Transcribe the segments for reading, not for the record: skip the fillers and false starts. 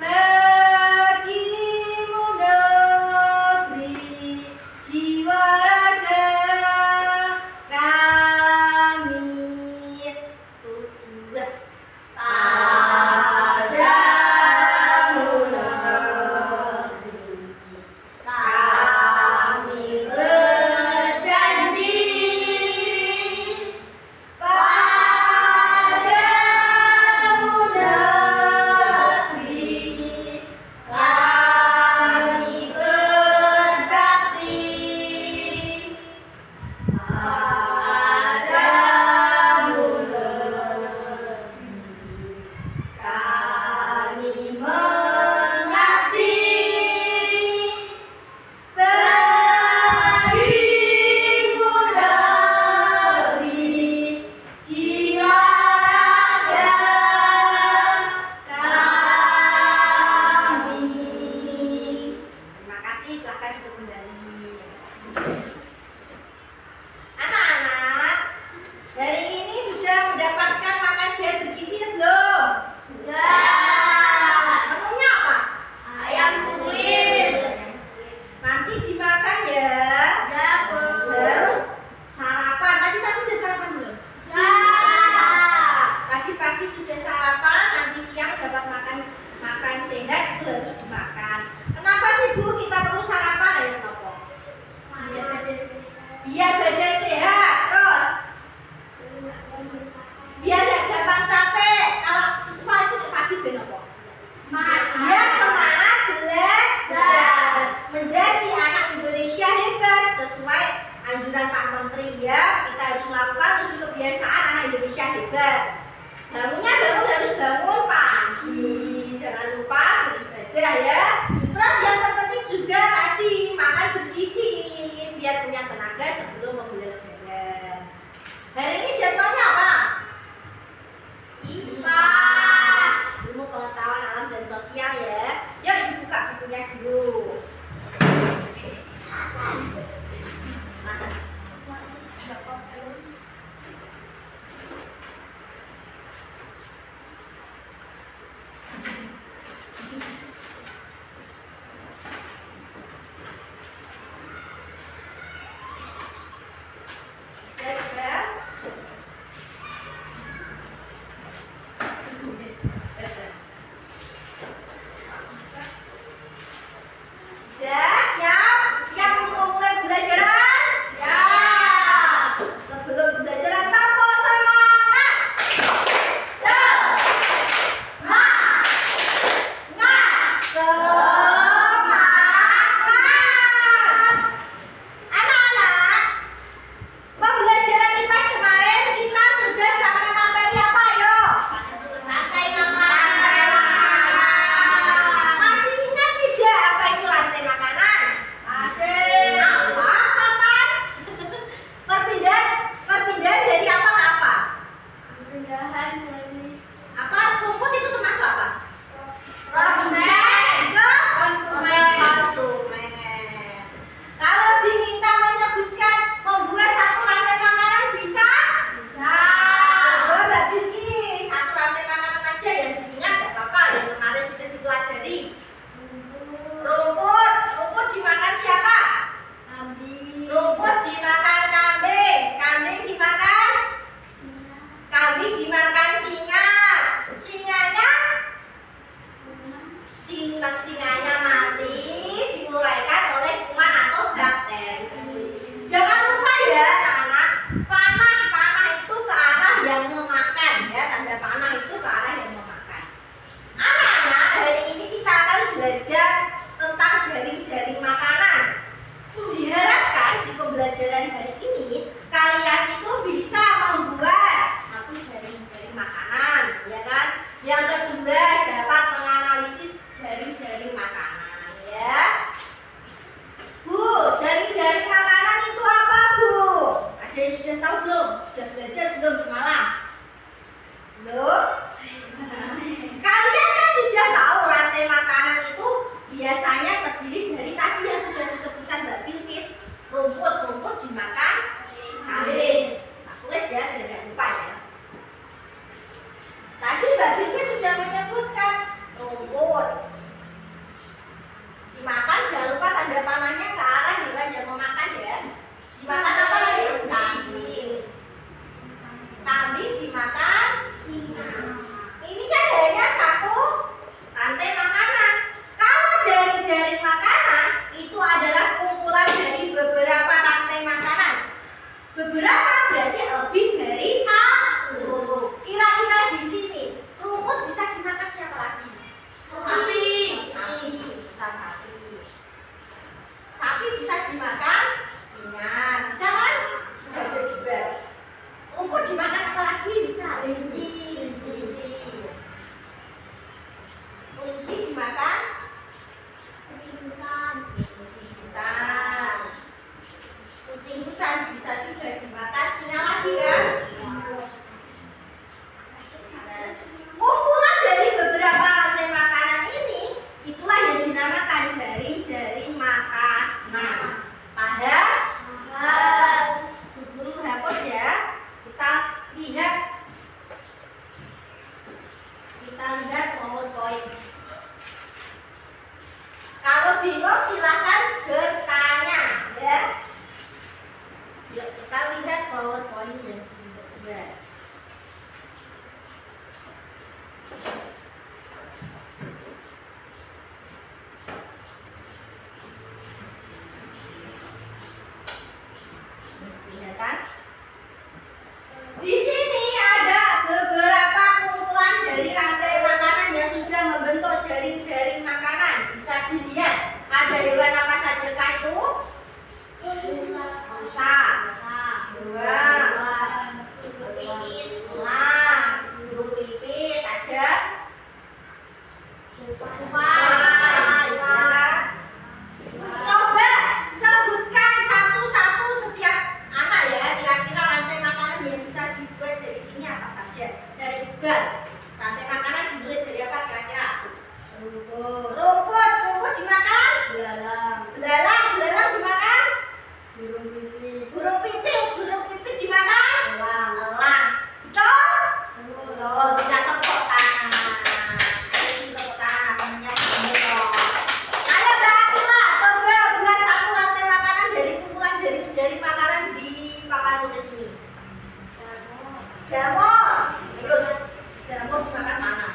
bagimu negeri jiwa raga kami. Tujuh. Padamu negeri kami berjanji, padamu negeri Kelinci dimakan kucing hutan. Kucing hutan bisa juga dimakan singa lagi kan? Kumpulan dari beberapa rantai makanan ini itulah yang dinamakan jaring-jaring makanan. Paham? Guru hapus ya. Kita lihat PowerPoint. Kalau bingung silakan bertanya ya. Yuk kita lihat PowerPoint ya. Di sini ada beberapa kumpulan dari rantai makanan yang sudah membentuk jaring-jaring makanan. Bisa dilihat ada hewan apa saja kah itu? Rusa, burung pipit, ada coba sebutkan satu-satu setiap anak ya, kira-kira rantai makanan yang bisa dibuat dari sini apa saja. Dari Google, rantai makanan dibuat dari apa kira-kira? Rumput dimakan? Belalang dimakan? Burung pipit dimakan? Elang. Betul, bisa tepuk tangan. Tepuk tangan, temennya betul. Ayo berakhirlah, coba buat satu rantai makanan dari kumpulan jaring-jaring makanan di papan tulis ini. Jamur. Jamur dimakan mana?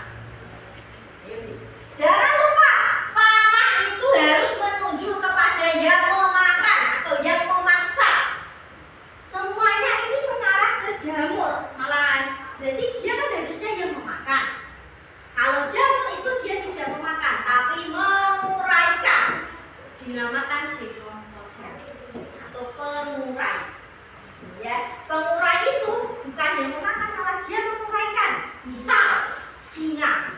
Jangan lupa, panah itu harus menunjuk kepada yang memakan atau yang memaksa. Semuanya ini mengarah ke jamur malahan. Jadi dia kan harusnya yang memakan. Kalau jamur itu dia tidak memakan, tapi menguraikan. Dinamakan dekomposer atau pengurai. Ya, pengurai itu bukan yang memakan, malah dia menguraikan. Misal singa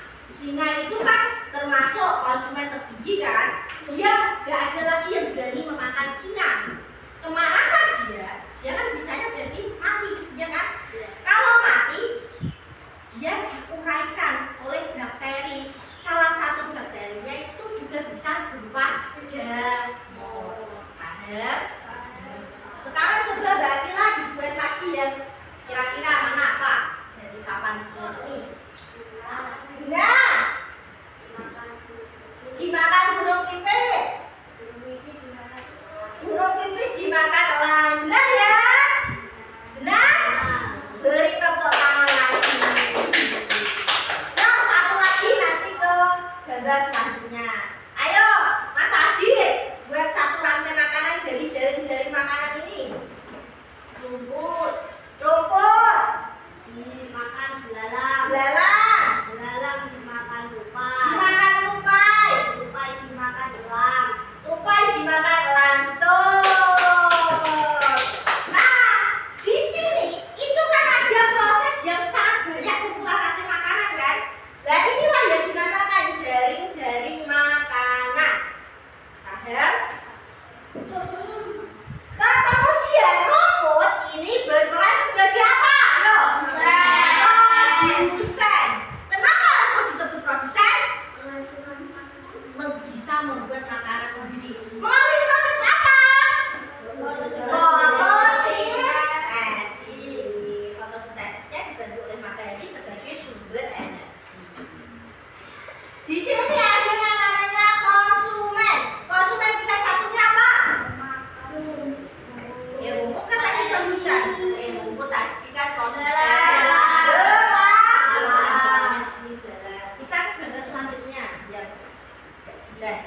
itu kan termasuk konsumen tertinggi kan. Dia gak ada lagi yang berani memakan singa. Kemana kan dia? Dia kan bisanya berarti mati, ya kan? Kalau mati, dia diuraikan oleh bakteri. Salah satu bakterinya itu juga bisa berupa jamur. Paham? Sekarang coba Mbak Akila dibuat lagi yang kira-kira mana Pak dari papan tulis ini? Nah, dimakan burung pipit. Burung pipit dimakan elang. Benar ya? Benar? Beri tepuk tangan lagi. Nah, satu lagi nanti ke gambar selanjutnya. Ayo, Mas Adit, buat satu rantai makanan dari jaring-jaring makanan ini. Rumput dimakan belalang. Dimakan tupai. Tupai dimakan elang. Betul. Nah, di sini itu kan ada proses yang sangat banyak kumpulan rantai makanan kan. Nah, inilah yang dinamakan jaring-jaring makanan. Paham? Nah, kemudian rumput ini berperan sebagai apa? Produsen. Kenapa rumput disebut produsen? Bisa membuat makanan sendiri. Melalui proses apa? Fotosintesis. Fotosintesisnya dibantu oleh matahari sebagai sumber energi. Di sini ada yang namanya konsumen. Konsumen kita satunya apa? Rumput kan lagi produsen. Rumput tadi kan konsumen. Kita ke gambar selanjutnya yang agak jelas.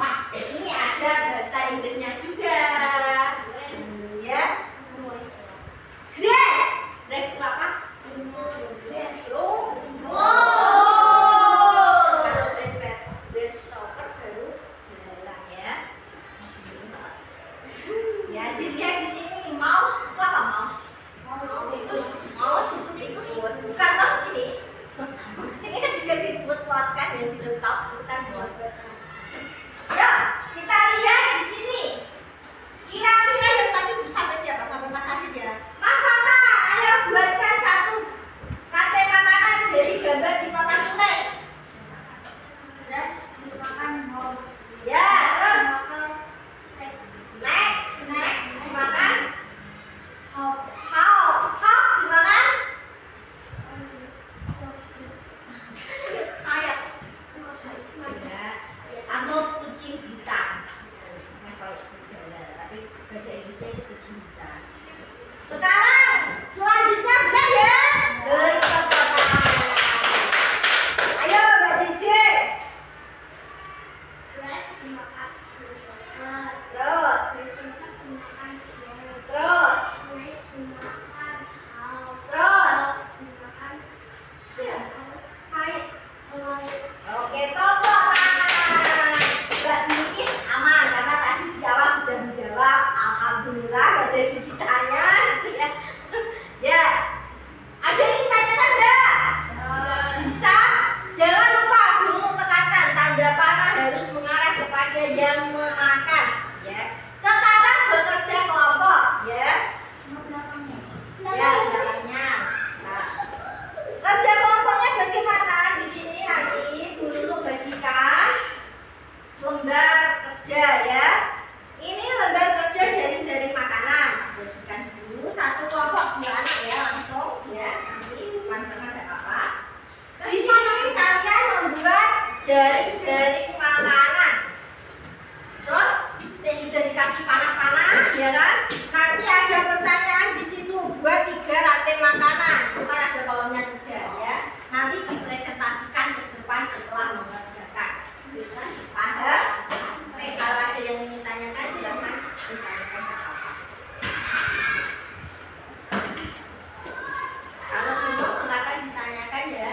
Wah, ini ada bahasa Inggrisnya juga. Ya. Grass itu apa? Grassroom. Kalau grass shopper baru belalang ya. Ya, dilihat di sini mouse itu apa mouse? Mouse itu bukan mouse ini. Ya, baik. Oke, tepuk tangan. Mbak Nukis aman karena tadi dijawab sudah menjawab. Alhamdulillah gak jadi ditanya. Ya, ada yang ditanyakan enggak? Bisa? Jangan lupa dulu tekankan tanda panah harus mengarah kepada yang memakan. Ya. Sekarang bekerja kelompok. Ya. Ya, belakangnya. Nah, kerja kelompoknya bagaimana? Di sini nanti Bu Lulu bagikan lembar kerja ya. Ini lembar kerja jaring-jaring makanan. Bagikan dulu satu kelompok 2 anak ya langsung ya. Nanti panjangnya ada apa? Di sini kalian membuat jaring-jaring makanan. Terus sudah dikasih panah-panah ya kan? Nanti ada pertanyaan di situ buat 3 rantai makanan. Ntar ada kolomnya juga ya. Nanti dipresentasikan ke depan setelah mengerjakan. Paham? Oke, kalau ada yang ingin ditanyakan silakan ditanyakan ke apa. Kalau belum silakan ditanyakan ya.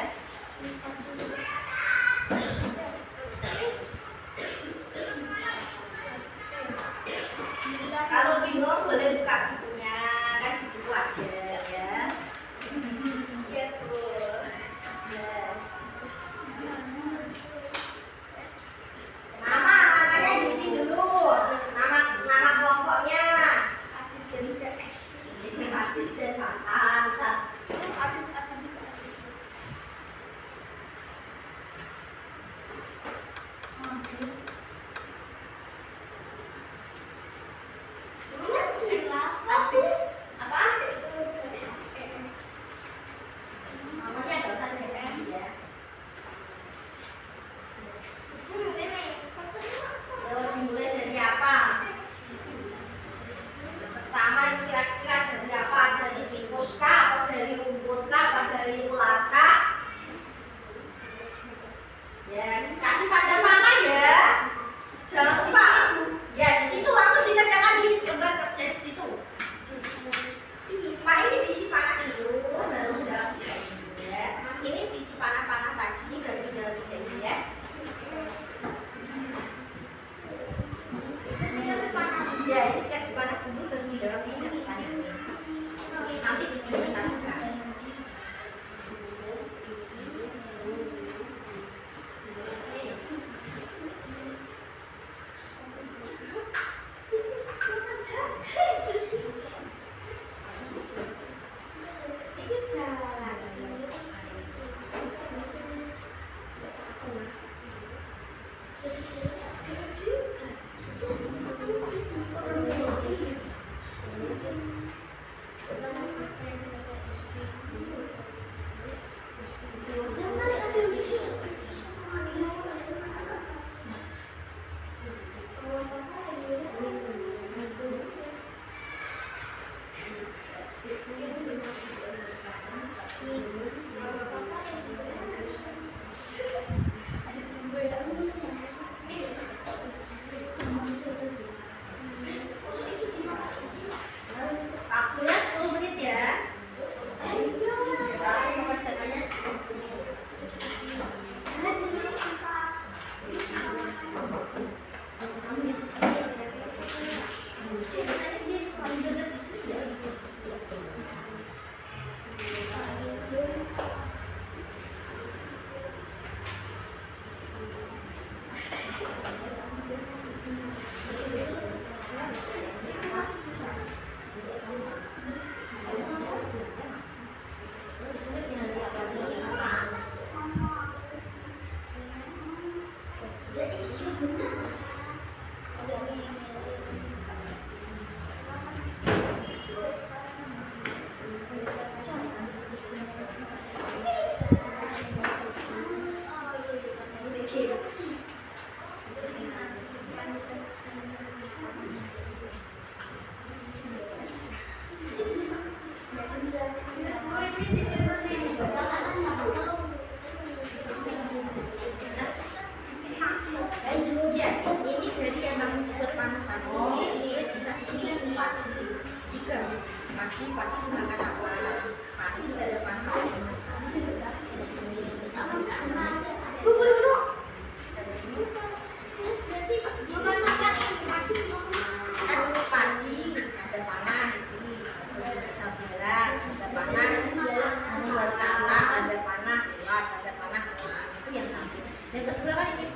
Yang kedua kan ini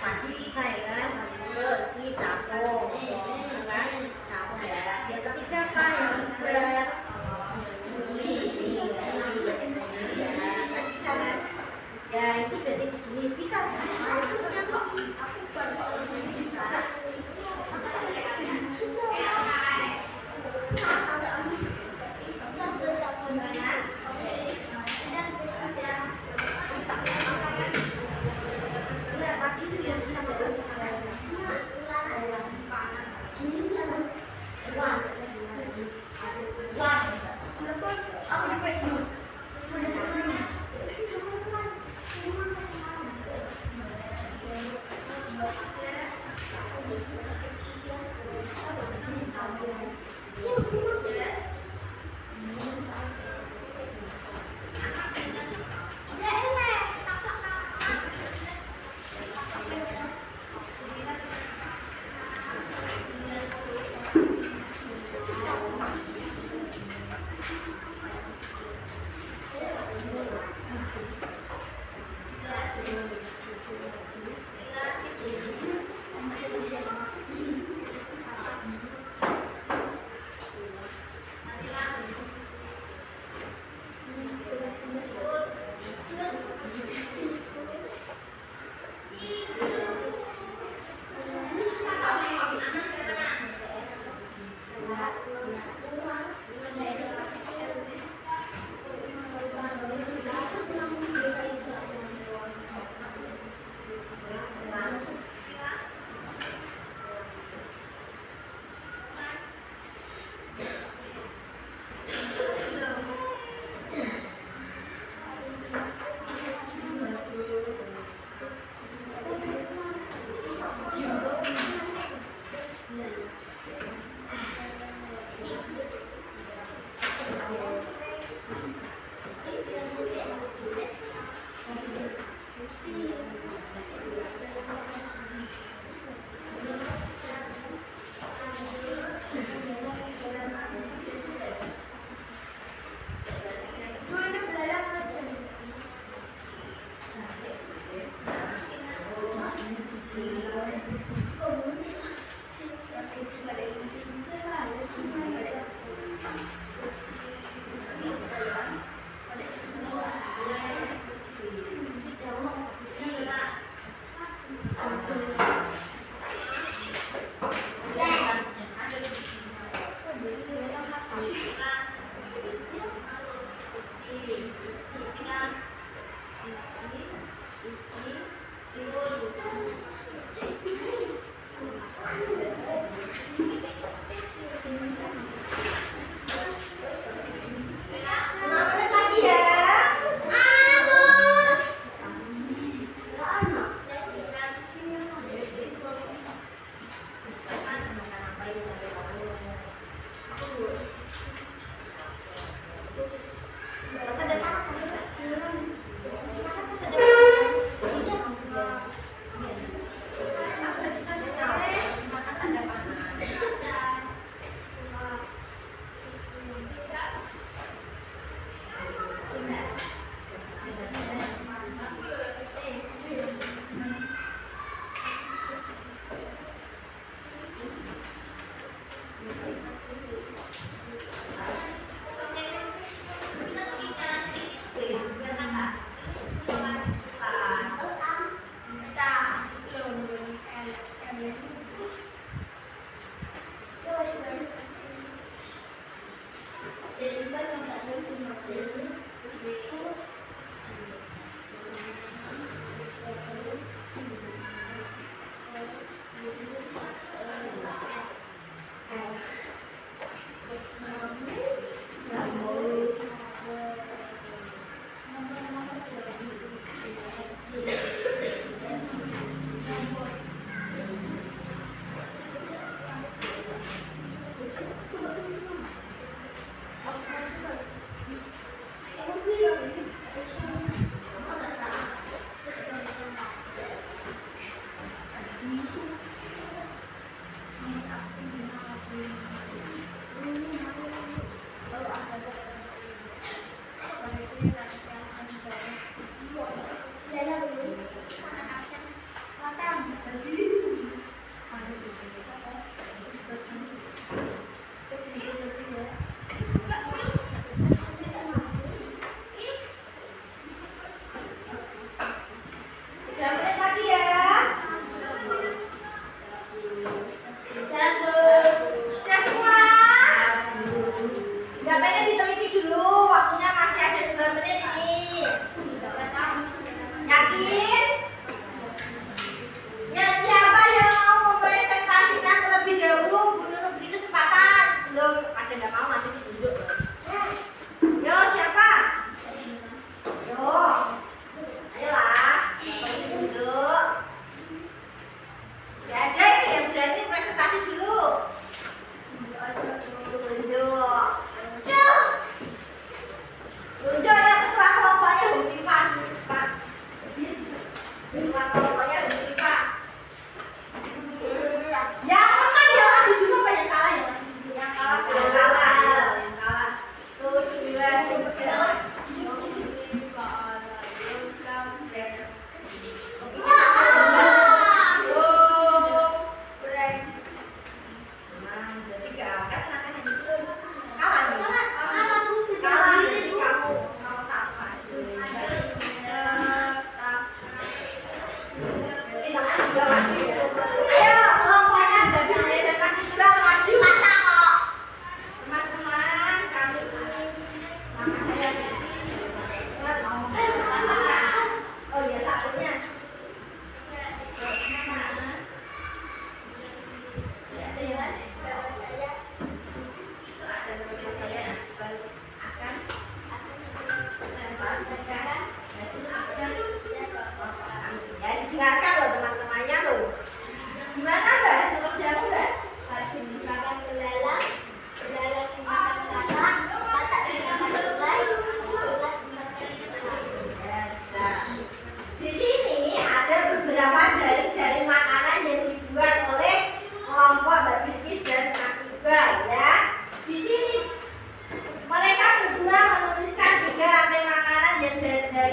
masih bisa ya kan, ini capung, kan, capung ya. Yang ketiga apa? Yang ketiga bisa kan? Ya itu jadi di sini bisa.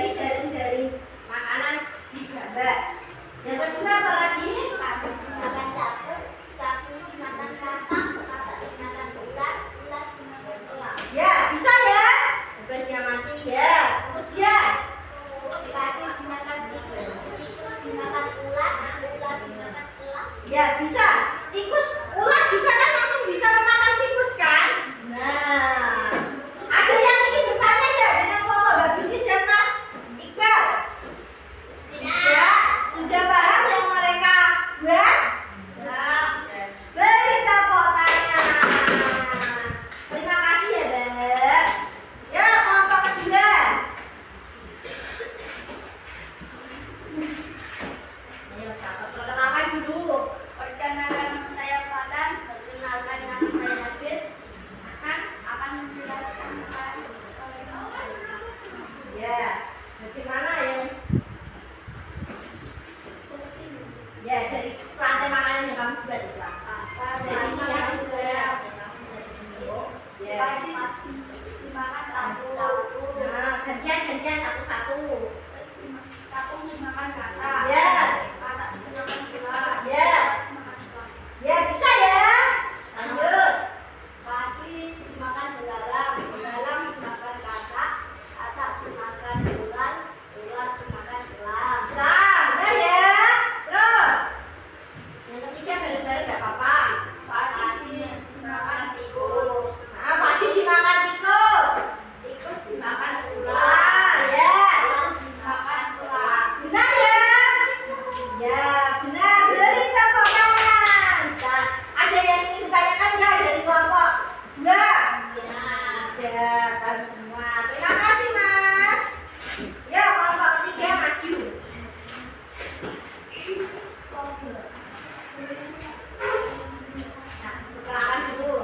dari jaring-jaring makanan digambar. Yang kedua apa lagi? Dimakan sapu, sapu dimakan katak, katak dimakan ular, ular dimakan elang. Ya, bisa ya. Bebas diamati ya. Kemudian Padi dimakan tikus, tikus dimakan ular, ular dimakan elang. ya bisa. Tikus, ular juga kan langsung bisa memakan tikus kan? Nah, ada yang ingin bertanya enggak dengan kelompok Mbak Bingkis dan Mas Iqbal? Ya, sudah paham yang mereka buat? Beri tepuk tangan. Terima kasih ya, Mbak. Ya, kelompok kedua. Ayo, Kakak perkenalkan dulu. Perkenalkan nama saya Fatan, perkenalkan nama saya David. Akan menjelaskan tentang Ya, bagaimana yang fungsi ya dari rantai makanan yang kamu buat itu? dari yang Ya. padi dimakan sapu, Nah, gantian satu-satu. sapu dimakan katak, Ya. katak dimakan ular, Ya. dimakan elang. Ya, bisa ya. Lanjut. Padi dimakan belalang, belalang dimakan katak, katak dimakan ular, ular dimakan elang. Nah, udah ya. Terus. Yang ketiga bareng-bareng enggak apa-apa. Padi dimakan tikus, Nah, padi dimakan tikus. tikus dimakan ular, Ular, ya. ular dimakan elang. Benar ya? Ya, benar. Beri tepuk tangan. Nah, ada yang ingin ditanyakan nggak dari kelompok dua? Ya, baru semua. Terima kasih, Mas. Ya, kelompok ketiga maju. Nah, perkenalkan dulu.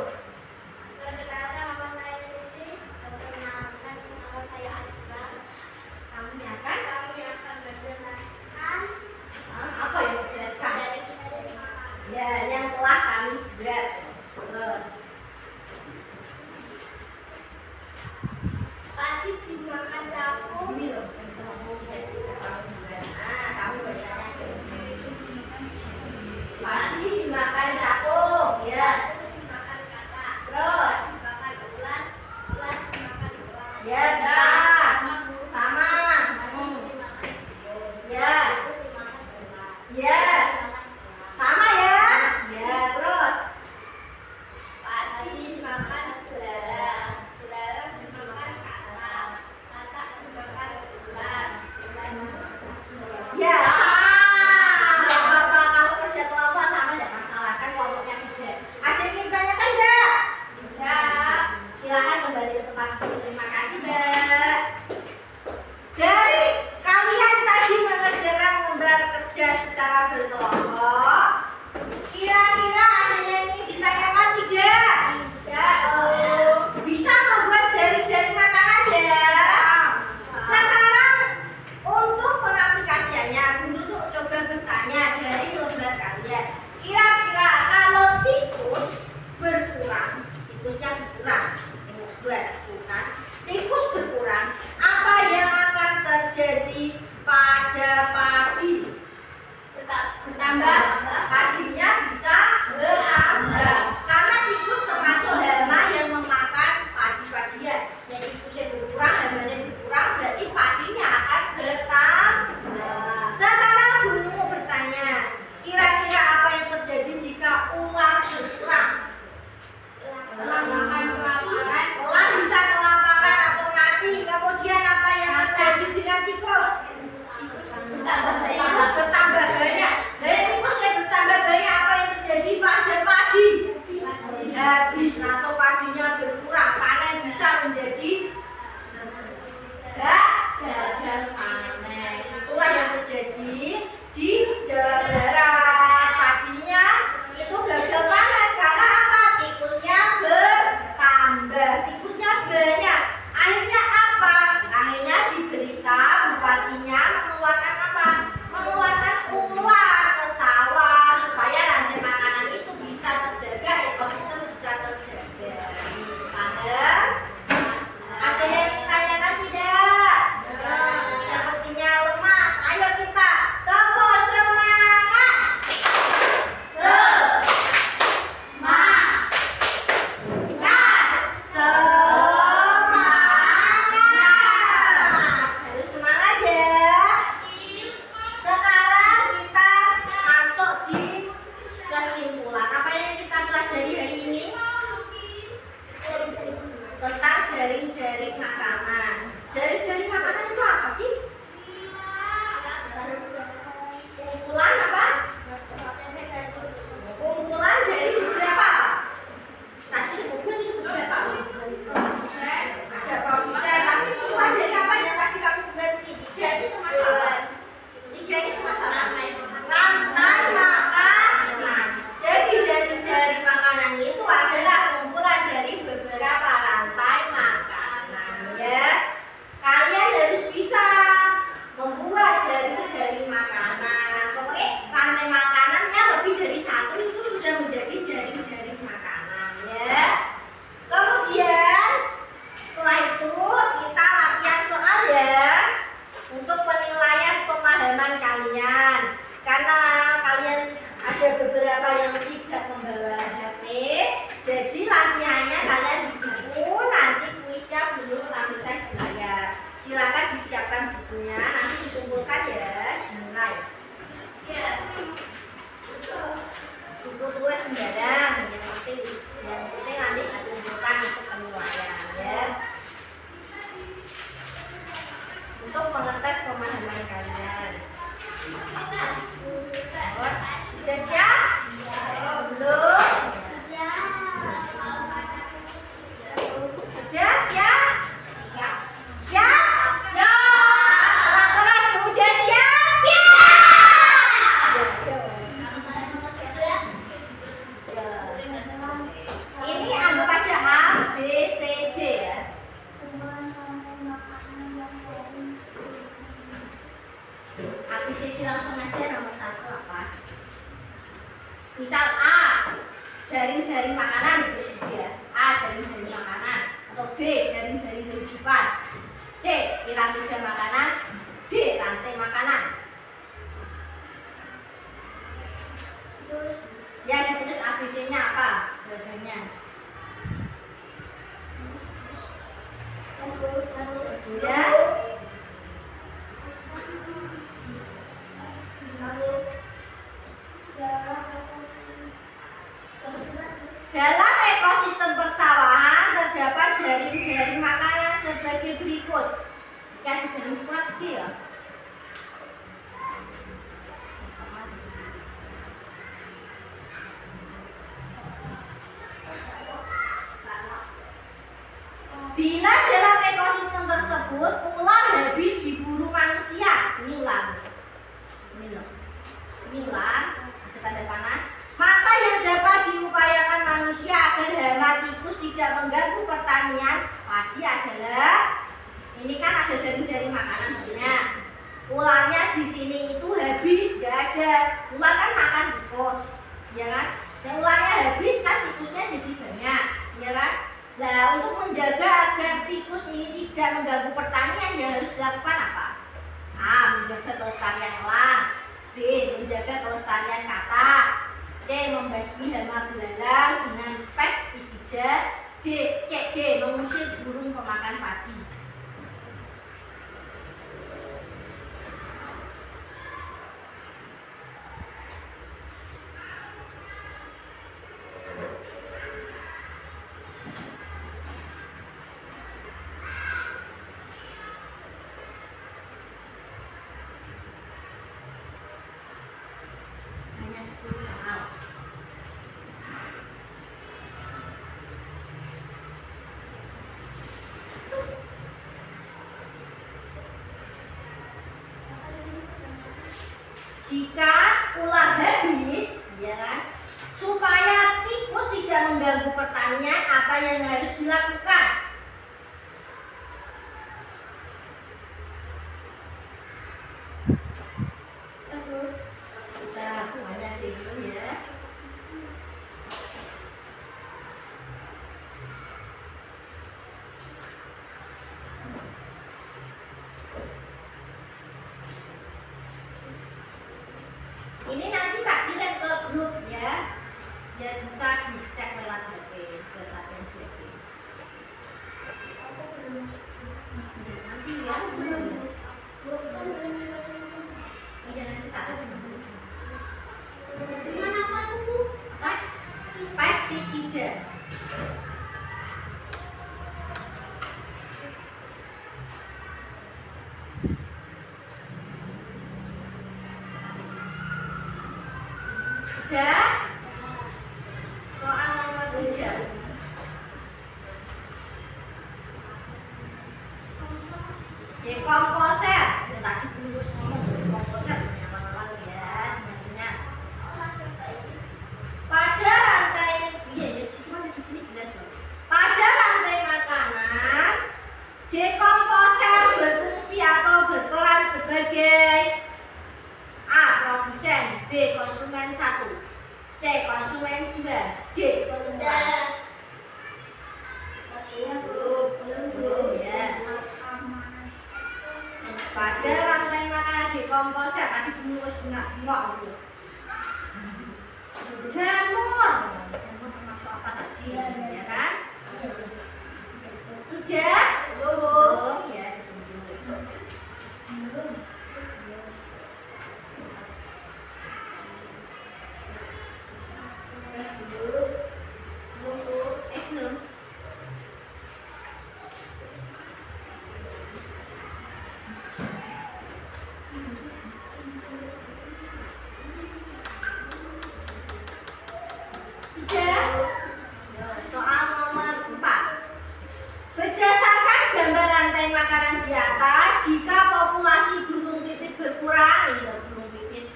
Perkenalkan nama saya Cici, perkenalkan nama saya Adira. Kami akan Kami akan menjelaskan apa yang mau dijelaskan? dari makanan. Ya, yang telah kami buat. Terus. Padi dimakan sapu, Ini loh, kamu nah, kamu bertanya. Padi dimakan capung, ya. dimakan katak, Terus, dimakan ular, ular dimakan elang. ya bisa. Sama. Dimakan Ya, tikus dimakan ular, ya. dimakan elang. Sama ya. Ya, terus. Padi dimakan belalang, belalang dimakan katak, katak dimakan ular, ular dimakan elang. Ya, sama. Nggak apa-apa, kamu kerja kelompok sama enggak masalah, kan kelompoknya beda. Ada yang ingin ditanyakan enggak? Ya. Silakan kembali ke tempat. Terima kasih, Mbak. Dari kalian tadi mengerjakan lembar kerja secara berkelompok, kira-kira ada yang ingin ditanyakan tidak? Bisa membuat jari-jari makanan ya? Sekarang untuk pengaplikasiannya, Bu Nunuk coba bertanya dari lembar kalian. Kira-kira kalau tikus berkurang, tikusnya berkurang, bukan? Tikus berkurang, apa yang akan terjadi pada padi? Bertambah. Padinya bisa bertambah karena tikus termasuk hama yang memakan padi-padian. Jadi tikusnya berkurang, hamanya berkurang, berarti padinya akan bertambah. Sekarang Bu Nunuk bertanya, kira-kira apa yang terjadi jika ular berkurang? Elang makan kelaparan. Elang bisa kelaparan atau mati. Kemudian apa yang terjadi dengan tikus? Tikus bertambah banyak. Dari tikus yang bertambah banyak, apa yang terjadi pada padi? Habis atau padinya berkurang, panen bisa menjadi gagal panen. Itulah yang terjadi di Jawa Barat. Padinya itu gagal panen karena apa? Tikusnya bertambah, tikusnya banyak. Akhirnya apa? Akhirnya diberita bupatinya mengeluarkan apa? Mengeluarkan ular ke sawah supaya rantai makanan itu bisa terjaga, ekosistem bisa terjaga. Paham? Ada yang ditanyakan tidak? pemahaman kalian. Karena kalian ada beberapa yang tidak membawa HP, jadi latihannya kalian di buku, nanti kuisnya belum lanjutkan di layar. Silakan disiapkan bukunya, nanti dikumpulkan ya. Mulai. Buku tulis sembarang, yang penting nanti dikumpulkan untuk penilaian ya. Untuk mengetes pemahaman kalian. Sudah siap? Belum? Sudah siap? Siap? Keras-keras, sudah siap? Ini anggap aja A, B, C, D ya. ABCD langsung aja nomor 1 apa? Misal A, jaring-jaring makanan itu dia. A, jaring-jaring makanan. Atau B, jaring-jaring kehidupan. C, piramida makanan. D, rantai makanan. Ya, ditulis ABC-nya apa? Jawabannya. Ya. Dalam ekosistem persawahan terdapat jaring-jaring makanan sebagai berikut. Yang jaring kuat ya. Bila dalam ekosistem tersebut ular habis diburu manusia, ini ular. Ini loh. Ini ular, ada tanda panah. Maka yang dapat diupayakan manusia agar hama tikus tidak mengganggu pertanian padi adalah ini kan ada jaring-jaring makanan banyak. Ularnya di sini itu habis, nggak ada. Ular kan makan tikus, ya kan? Dan ularnya habis kan tikusnya jadi banyak, ya kan? Nah, untuk menjaga agar tikus ini tidak mengganggu pertanian yang harus dilakukan apa? A. Menjaga kelestarian elang. B. Menjaga kelestarian katak. C. Membasmi hama belalang dengan pestisida. D. Mengusir burung pemakan padi. Hanya 10 soal. Jika ular habis, ya kan, supaya tikus tidak mengganggu pertanian, apa yang harus dilakukan? Kita lakukannya dulu ya. Ini nanti tak kirim ke grup ya, biar bisa dicek lewat HP, buat latihan HP. Nanti ya, belum. Iya nanti tak kirim. Dengan apa itu? Pestisida. Sudah? Soal nomor 2. Dekomposer. Tadi dulu ngomong dekomposer. Teman-teman ya, nantinya. Pada rantai cuma di sini jelas loh. Pada rantai makanan, dekomposer berfungsi atau berperan sebagai A. Produsen. B. Konsumen 1. C. Konsumen 2. D. Pengumpan. Belum ya. Pada rantai makanan komposer tadi penulis bunga itu. Jamur termasuk apa tadi? Ya kan? Sudah? Belum ya, ditunggu. Belum. Soal nomor 4. Berdasarkan gambar rantai makanan di atas, jika populasi burung pipit berkurang, ini loh burung pipit,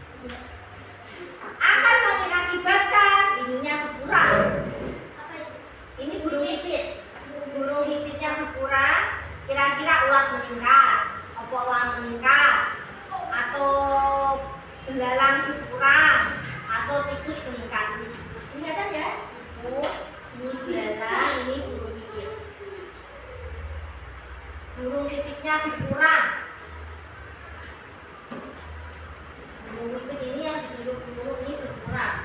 akan mengakibatkan ininya berkurang. Ini burung pipit. Burung pipitnya berkurang, kira-kira ulat meningkat, apa ulat meningkat, atau belalang berkurang, atau tikus meningkat. Kelihatan ya? Ini belalang, ini burung pipit. Burung pipitnya berkurang. Burung pipit ini yang ditunjuk burung ini berkurang.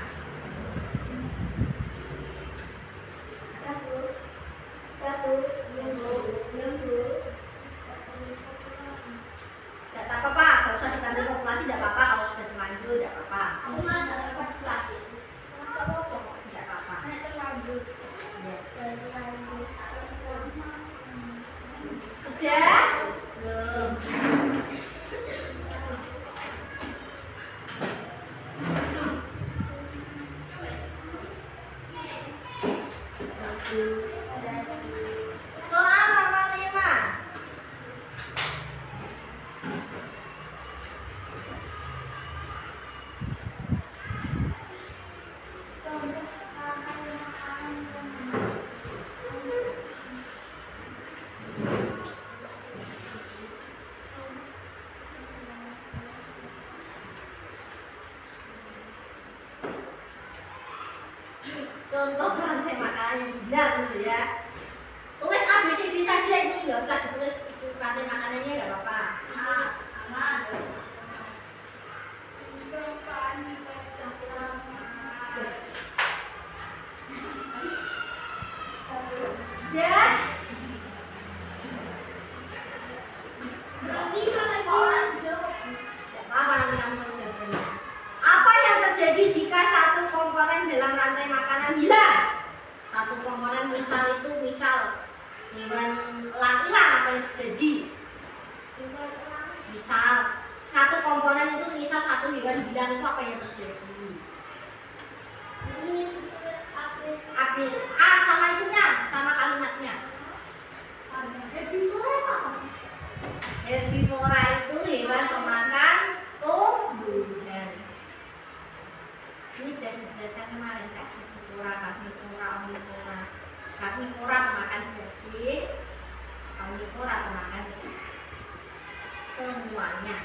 Tidak apa-apa, kalau usah ditambah populasi tidak apa-apa, kalau sudah terlanjur tidak apa-apa. Aku malah dalam populasi. Tidak apa-apa. Hanya terlanjur. Ya. Terlanjur. Sudah? Belum. Soal nomor 5. Contoh rantai makanan yang benar dulu ya. Tulis ABCD saja, ini nggak usah ditulis rantai makanannya, nggak apa-apa. Aman. Sudah? Berarti kalau orang jawab. Apa namanya jawabannya? Apa yang terjadi jika satu komponen dalam rantai makanan hilang? Satu komponen misal hewan elang hilang, apa yang terjadi? Misal satu komponen itu misal satu hewan hilang, itu apa yang terjadi? Ini tulis Ambil A sama itunya, sama kalimatnya. Herbivora itu hewan pemakan tumbuhan. Ini sudah dijelaskan kemarin, karnivora, omnivora. Karnivora pemakan daging, omnivora pemakan semuanya.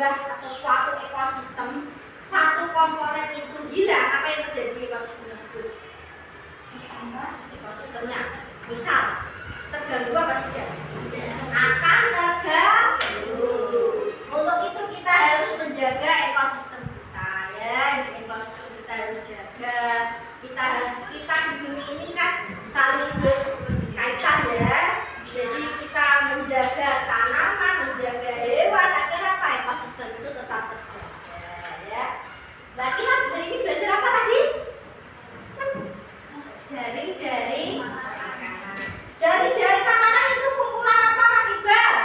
sebuah atau suatu ekosistem, satu komponen itu hilang, apa yang terjadi di ekosistem tersebut? Ekosistemnya, misal terganggu apa tidak? Akan terganggu. Untuk itu kita harus menjaga ekosistem kita, ya. Ekosistem kita harus jaga. Kita di bumi ini kan saling berkaitan, ya. Jadi kita menjaga tanaman, menjaga hewan, agar apa ekosistem itu tetap terjaga, ya. Nah, kita hari ini belajar apa tadi? Jaring-jaring makanan. Jaring-jaring makanan itu kumpulan apa, Mas Iqbal?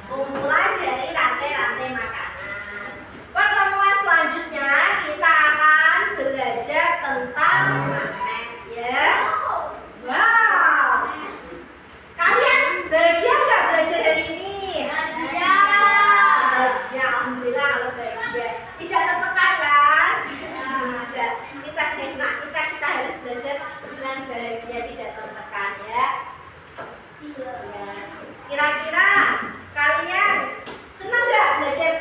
Kumpulan dari rantai-rantai makanan. Pertemuan selanjutnya kita akan belajar tentang magnet, ya. Wow. Kalian bahagia nggak belajar hari ini? Bahagia. Ya, alhamdulillah kalau bahagia. Tidak tertekan kan? Tidak. Kita harus belajar dengan bahagia, tidak tertekan, ya. Kira-kira kalian senang nggak belajar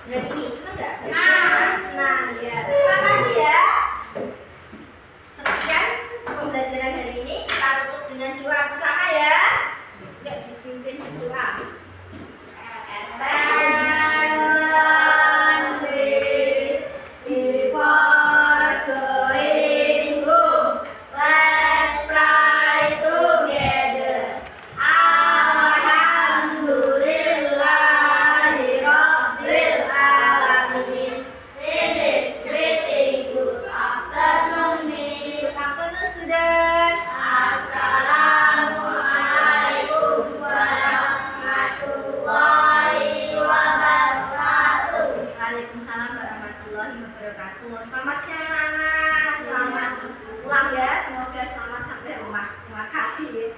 hari ini? Senang nggak? Senang, ya. Terima kasih, ya. Sekian pembelajaran hari ini. Kita tutup dengan doa bersama, ya. Nggak dipimpin doa. Before going home, let's pray together. Alhamdulillahi Rabbil Alamin. Finish greeting. Good afternoon, Miss. Good afternoon, student. Assalamualaikum warahmatullahi wabarakatuh. Waalaikumsalam warahmatullahi wabarakatuh. Selamat siang, anak. Selamat pulang, ya. Semoga selamat sampai rumah. Terima kasih.